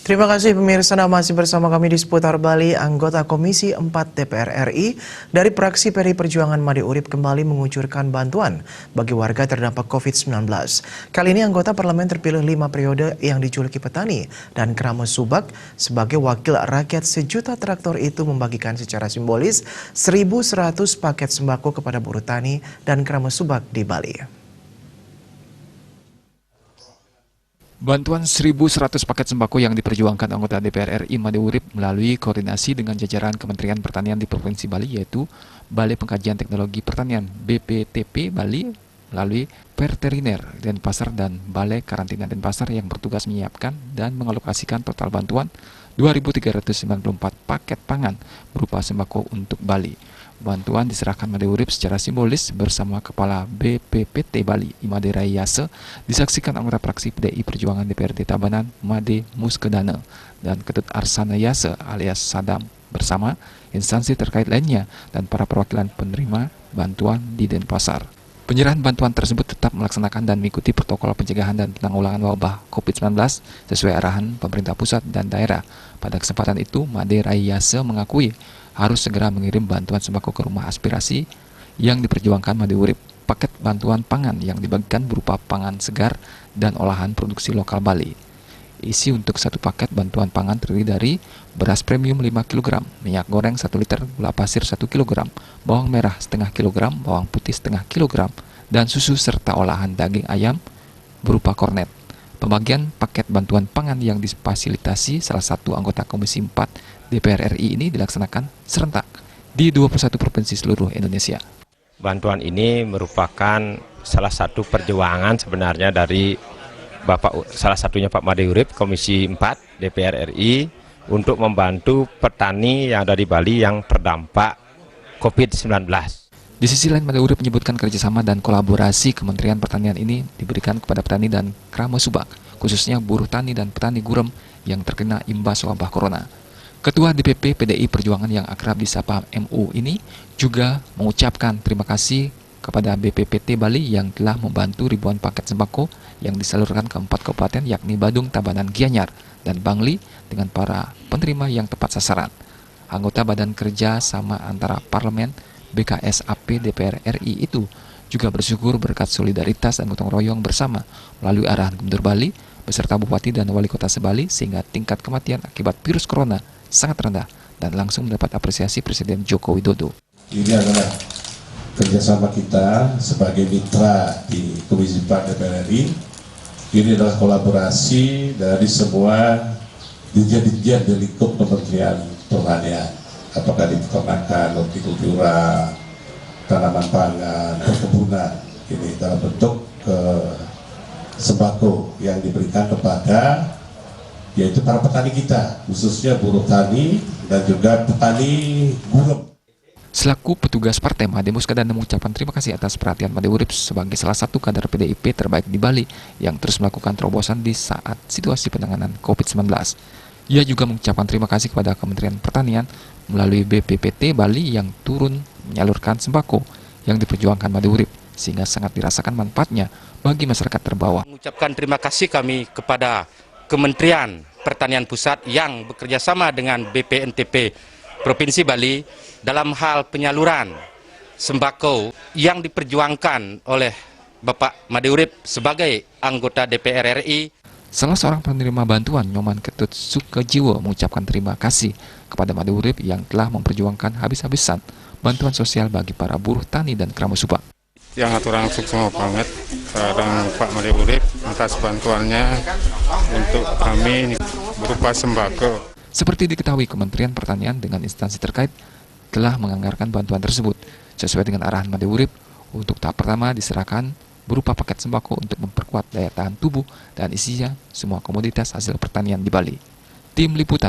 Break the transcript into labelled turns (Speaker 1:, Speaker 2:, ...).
Speaker 1: Terima kasih pemirsa, masih bersama kami di Seputar Bali. Anggota Komisi 4 DPR RI dari fraksi PDI Perjuangan Made Urip kembali mengucurkan bantuan bagi warga terdampak COVID-19. Kali ini anggota parlemen terpilih 5 periode yang dijuluki petani dan Keramas Subak sebagai wakil rakyat sejuta traktor itu membagikan secara simbolis 1.100 paket sembako kepada buruh tani dan Keramas Subak di Bali.
Speaker 2: Bantuan 1.100 paket sembako yang diperjuangkan anggota DPR RI Made Urip melalui koordinasi dengan jajaran Kementerian Pertanian di Provinsi Bali, yaitu Balai Pengkajian Teknologi Pertanian BPTP Bali, melalui Veteriner Denpasar dan Balai Karantina Denpasar yang bertugas menyiapkan dan mengalokasikan total bantuan 2.394 paket pangan berupa sembako untuk Bali. Bantuan diserahkan Made Urip secara simbolis bersama Kepala BPPT Bali, Imade Raiyase, disaksikan anggota fraksi PDI Perjuangan DPRD Tabanan, Made Muskedane, dan Ketut Arsana Yase alias Sadam bersama instansi terkait lainnya dan para perwakilan penerima bantuan di Denpasar. Penyerahan bantuan tersebut tetap melaksanakan dan mengikuti protokol pencegahan dan penanggulangan wabah COVID-19 sesuai arahan pemerintah pusat dan daerah. Pada kesempatan itu, Made Raiyase mengakui harus segera mengirim bantuan sembako ke rumah aspirasi yang diperjuangkan Made Urip. Paket bantuan pangan yang dibagikan berupa pangan segar dan olahan produksi lokal Bali. Isi untuk satu paket bantuan pangan terdiri dari beras premium 5 kg, minyak goreng 1 liter, gula pasir 1 kg, bawang merah setengah kilogram, bawang putih setengah kilogram, dan susu serta olahan daging ayam berupa kornet. Pembagian paket bantuan pangan yang difasilitasi salah satu anggota Komisi 4 DPR RI ini dilaksanakan serentak di 21 provinsi seluruh Indonesia.
Speaker 3: Bantuan ini merupakan salah satu perjuangan sebenarnya dari salah satunya Pak Made Urip, Komisi 4 DPR RI, untuk membantu petani yang ada di Bali yang terdampak COVID-19.
Speaker 2: Di sisi lain, Made Urip menyebutkan kerjasama dan kolaborasi Kementerian Pertanian ini diberikan kepada petani dan Keramas Subak, khususnya buruh tani dan petani gurem yang terkena imbas wabah corona. Ketua DPP PDI Perjuangan yang akrab disapa MU ini juga mengucapkan terima kasih kepada BPPT Bali yang telah membantu ribuan paket sembako yang disalurkan ke 4 kabupaten yakni Badung, Tabanan, Gianyar, dan Bangli dengan para penerima yang tepat sasaran. Anggota Badan Kerja Sama Antara Parlemen BKSAP DPR RI itu juga bersyukur berkat solidaritas dan gotong royong bersama melalui arahan Gubernur Bali beserta Bupati dan Wali Kota Sebali sehingga tingkat kematian akibat virus corona sangat rendah dan langsung mendapat apresiasi Presiden Joko Widodo.
Speaker 4: Ini adalah kerjasama kita sebagai mitra di Komisi 4 DPR RI. Ini adalah kolaborasi dari semua dirjen-dirjen di lingkup Kementerian Pertanian, apakah di peternakan, hortikultura, tanaman pangan, perkebunan. Ini dalam bentuk sembako yang diberikan kepada yaitu para petani kita, khususnya buruh tani dan juga petani gurem.
Speaker 2: Selaku petugas partai, Made Muskedane mengucapkan terima kasih atas perhatian Made Urip sebagai salah satu kader PDIP terbaik di Bali yang terus melakukan terobosan di saat situasi penanganan COVID-19. Ia juga mengucapkan terima kasih kepada Kementerian Pertanian melalui BPPT Bali yang turun menyalurkan sembako yang diperjuangkan Made Urip sehingga sangat dirasakan manfaatnya bagi masyarakat terbawah.
Speaker 5: Mengucapkan terima kasih kami kepada Kementerian Pertanian Pusat yang bekerjasama dengan BPNTP Provinsi Bali dalam hal penyaluran sembako yang diperjuangkan oleh Bapak Made Urip sebagai anggota DPR RI.
Speaker 2: Salah seorang penerima bantuan, Nyoman Ketut Sukejiwo, mengucapkan terima kasih kepada Made Urip yang telah memperjuangkan habis-habisan bantuan sosial bagi para buruh tani dan Keramas Subak.
Speaker 6: Yang aturan sukses banget dan Pak Made Urip atas bantuannya untuk kami berupa sembako.
Speaker 2: Seperti diketahui, Kementerian Pertanian dengan instansi terkait telah menganggarkan bantuan tersebut sesuai dengan arahan Made Urip. Untuk tahap pertama diserahkan berupa paket sembako untuk memperkuat daya tahan tubuh dan isinya semua komoditas hasil pertanian di Bali. Tim Liputan.